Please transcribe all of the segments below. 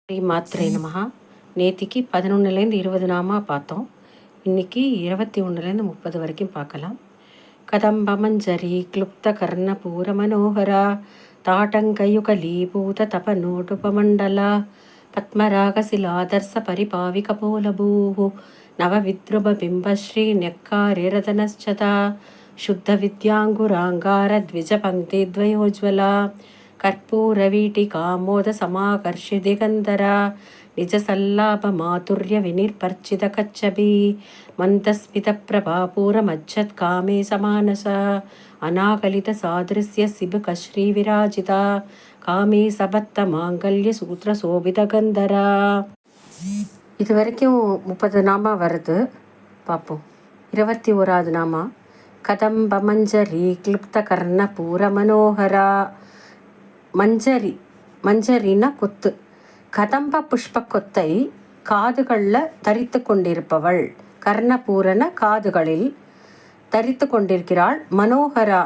ஸ்ரீ மாத்ரே நமஹா. நேத்திக்கு 11லேருந்து 20 நாமா பார்த்தோம். இன்னைக்கு 21லேருந்து 30 வரைக்கும் பார்க்கலாம். கதம்பமஞ்சரி கிளுப்த கர்ண பூர மனோகரா தாட்டங்கயுகலீபூத தபநோடுபமண்டலா பத்மராகசிலாதர்ச பரிபாவிக போலபூஹு நவவித்ருப பிம்பஸ்ரீ ன்யக்காரிரதனஸ்சதா சுத்த வித்யாங்குராங்கார த்விஜ பங்கி த்வயோஜ்வலா கற்பூரவீட்டிகாமோத சமாகர்ஷி திகந்தரா நிஜசல்லாப மாதுர்ய வினிர்பர்ச்சித கச்சபி மந்தஸ்மித பிரபாபூர மஜ்ஜத் காமே சமானசா அநாகலித சாதிருஸ்ய சிபுக ஸ்ரீ விராஜிதா காமே சபத்த மாங்கல்ய சூத்திர சோபித கந்தரா. இது வரைக்கும் 30 நாமா வருது, பார்ப்போம். 21வது நாமா கதம்பமஞ்சரி கிளுப்த கர்ண பூர மனோகரா. மஞ்சரின்னா கொத்து. கதம்ப புஷ்ப கொத்தை காதுகளில் தரித்து கொண்டிருப்பவள். கர்ணபூரண காதுகளில் தரித்து கொண்டிருக்கிறாள். மனோகரா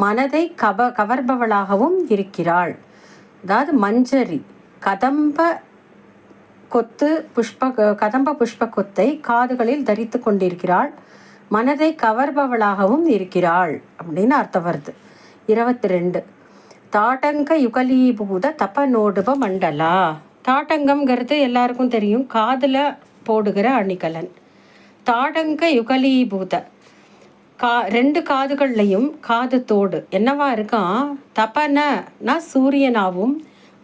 மனதை கவர்பவளாகவும் இருக்கிறாள். அதாவது மஞ்சரி கதம்ப புஷ்ப கொத்தை காதுகளில் தரித்து கொண்டிருக்கிறாள், மனதை கவர்பவளாகவும் இருக்கிறாள் அப்படின்னு அர்த்தம் வருது. 22 தாட்டங்க யுகலீபூத தபநோடுப மண்டலா. தாட்டங்கம்ங்கிறது எல்லாருக்கும் தெரியும், காதில் போடுகிற அணிகலன். தாடங்க யுகலீபூத 2 காதுகள்லையும் காது தோடு என்னவா இருக்கான்? தபனா சூரியனாகவும்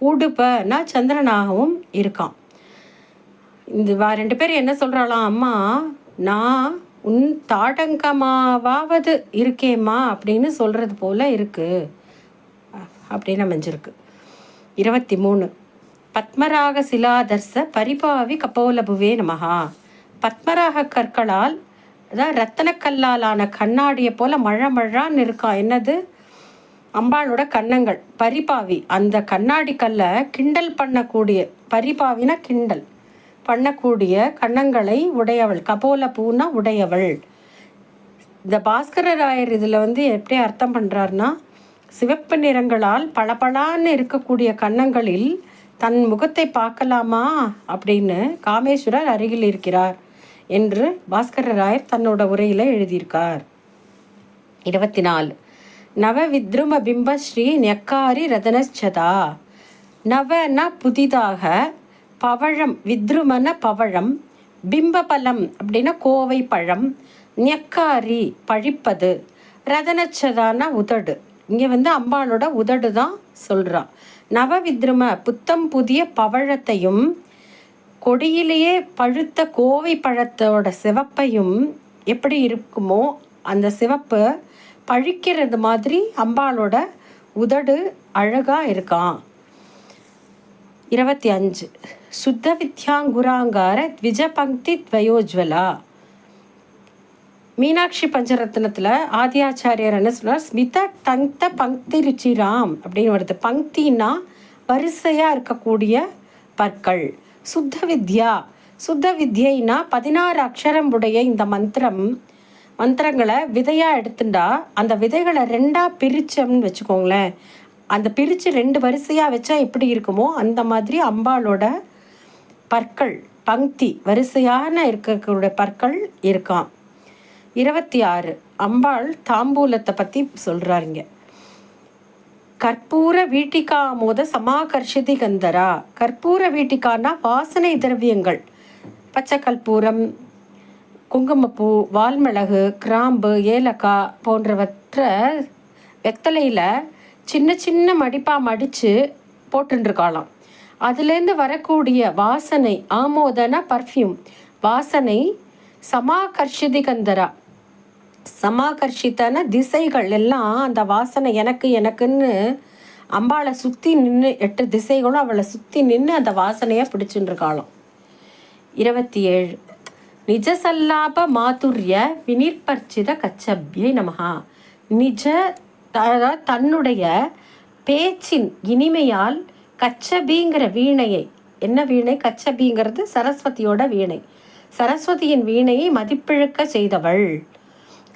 உடுபனா சந்திரனாகவும் இருக்கான். இந்த 2 பேர் என்ன சொல்கிறாளாம்? அம்மா, நான் உன் தாடங்கமாவது இருக்கேம்மா அப்படின்னு சொல்கிறது போல இருக்கு அப்படின்னு அமைஞ்சிருக்கு. 23 பத்மராக சிலாதர்ச பரிபாவி கபோலபுவே நமஹா. பத்மராக கற்களால், அதாவது ரத்தனக்கல்லாலான கண்ணாடியை போல மழான்னு இருக்கான். என்னது? அம்பாளோட கன்னங்கள். பரிபாவி அந்த கண்ணாடி கல்லை கிண்டல் பண்ணக்கூடிய, பரிபாவினா கிண்டல் பண்ணக்கூடிய கன்னங்களை உடையவள். கபோலபூனா உடையவள். இந்த பாஸ்கரராயர் இதில் எப்படி அர்த்தம் பண்ணுறாருன்னா, சிவப்பு நிறங்களால் பளபளான்னு இருக்கக்கூடிய கன்னங்களில் தன் முகத்தை பார்க்கலாமா அப்படின்னு காமேஸ்வரர் அருகில் இருக்கிறார் என்று பாஸ்கரராயர் தன்னோட உரையில் எழுதியிருக்கார். 24 நவ வித்ரும பிம்ப ஸ்ரீ ன்யக்காரி ரதனச்சதா. நவன புதிதாக, பவழம் வித்ருமன பவழம், பிம்பபலம் அப்படின்னா கோவை பழம், ன்யக்காரி பழிப்பது, ரதனச்சதான உதடு. இங்கே அம்பாளோட உதடு தான் சொல்கிறா. நவவித்ரும புத்தம் புதிய பவழத்தையும், கொடியிலேயே பழுத்த கோவை பழத்தோட சிவப்பையும் எப்படி இருக்குமோ அந்த சிவப்பு பழிக்கிறது மாதிரி அம்பாளோட உதடு அழகாக இருக்கான். 25 சுத்த வித்யாங்குராங்கார த்விஜ பங்கி த்வயோஜ்வலா. மீனாட்சி பஞ்சரத்னத்தில் ஆதியாச்சாரியர் என்ன சொன்னார்? ஸ்மித தங்க பங்கி ருச்சிராம் அப்படின்னு வருது. பங்கின்னா வரிசையாக இருக்கக்கூடிய பற்கள். சுத்த வித்யைனா 16 அக்ஷரம் உடைய இந்த மந்திரங்களை விதையாக எடுத்துட்டா அந்த விதைகளை 2ஆக பிரிச்சோம்னு வச்சுக்கோங்களேன். அந்த பிரித்து 2 வரிசையாக வச்சா எப்படி இருக்குமோ அந்த மாதிரி அம்பாளோட பற்கள் பங்கி வரிசையான இருக்கக்கூடிய பற்கள் இருக்கான். 26 அம்பாள் தாம்பூலத்தை பற்றி சொல்கிறாருங்க. கற்பூர வீட்டிகாமோத சமாகர்ஷதி கந்தரா. கற்பூர வீட்டிகான்னா வாசனை திரவியங்கள். பச்சை கற்பூரம், குங்குமப்பூ, வால்மிளகு, கிராம்பு, ஏலக்காய் போன்றவற்றை வெத்தலையில் சின்ன சின்ன மடிப்பாக மடித்து போட்டுருக்காளாம். அதுலேருந்து வரக்கூடிய வாசனை, ஆமோதன பர்ஃப்யூம் வாசனை, சமாகர்ஷதி கந்தரா. சமாகர்ஷித்தான திசைகள் எல்லாம் அந்த வாசனை எனக்குன்னு அம்பாளை சுற்றி நின்று 8 திசைகளும் அவளை சுற்றி நின்று அந்த வாசனையை பிடிச்சுருக்காளாம். 27 நிஜசல்லாப மாதுர்ய வினிர்பர்ச்சித கச்சபியை நமஹா. தன்னுடைய பேச்சின் இனிமையால் கச்சபிங்கிற வீணையை, என்ன வீணை? கச்சபிங்கிறது சரஸ்வதியோட வீணை. சரஸ்வதியின் வீணையை மதிப்பிழக்க செய்தவள்.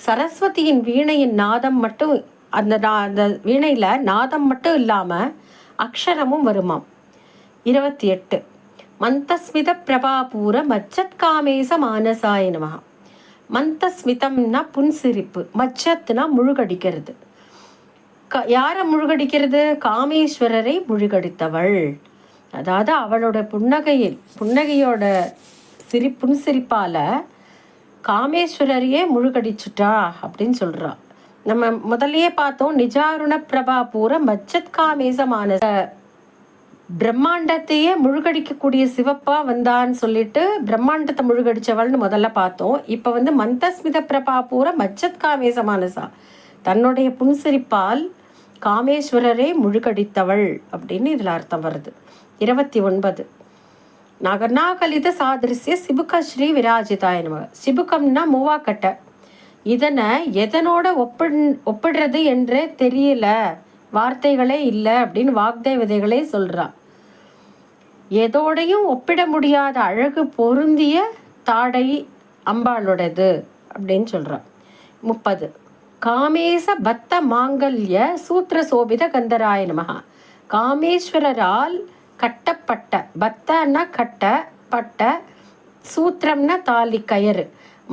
சரஸ்வதியின் வீணையின் நாதம் மட்டும், அந்த வீணையில் நாதம் மட்டும் இல்லாமல் அக்ஷரமும் வருமாம். 28 மந்தஸ்மித பிரபாபூர மச்சத்காமேச மானசாய நமஹ. மந்தஸ்மிதம்னா புன்சிரிப்பு, மச்சத்னா முழுகடிக்கிறது. யாரை முழுகடிக்கிறது? காமேஸ்வரரை முழுகடித்தவள். அதாவது அவளோட புன்னகையோட புன்சிரிப்பால காமேஸ்வரரையே முழுகடிச்சுட்டா அப்படின்னு சொல்றா. நம்ம முதல்லயே பார்த்தோம், நிஜாருண பிரபாபூர மச்சத் காமேசமான பிரம்மாண்டத்தையே முழுகடிக்கக்கூடிய சிவப்பா வந்தான்னு சொல்லிட்டு பிரம்மாண்டத்தை முழுகடிச்சவள்னு முதல்ல பார்த்தோம். இப்போ மந்தஸ்மித பிரபாபூர மச்சத் காமேசமானசா, தன்னுடைய புன்சிரிப்பால் காமேஸ்வரரே முழுகடித்தவள் அப்படின்னு இதில் அர்த்தம் வருது. 29 நகர்நாகலித சாதிருஷ்ய சிபுக ஸ்ரீ விராஜிதாய நமக. சிபுகம்னா மூவாக்கட்டை. இதனை எதனோட ஒப்பிடுறது என்றே தெரியல, வார்த்தைகளே இல்லை அப்படின்னு வாக்தேவதைகளே சொல்றா. எதோடையும் ஒப்பிட முடியாத அழகு பொருந்திய தாடை அம்பாளோடது அப்படின்னு சொல்றா. 30 காமேச பத்த மாங்கல்ய சூத்திர சோபித கந்தராய நமஹ. காமேஸ்வரரால் கட்டப்பட்ட, பத்தன்னா கட்டப்பட்ட, சூத்திரம்னா தாலி கயிறு,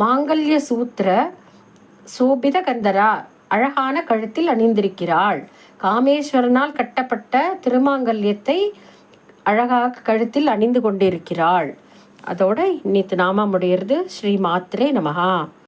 மாங்கல்ய சூத்திர சோபித கந்தரா அழகான கழுத்தில் அணிந்திருக்கிறாள். காமேஸ்வரனால் கட்டப்பட்ட திருமாங்கல்யத்தை அழகாக கழுத்தில் அணிந்து கொண்டிருக்கிறாள். அதோட இன்னித்து நாம முடிகிறது. ஸ்ரீ மாத்ரே நமஹா.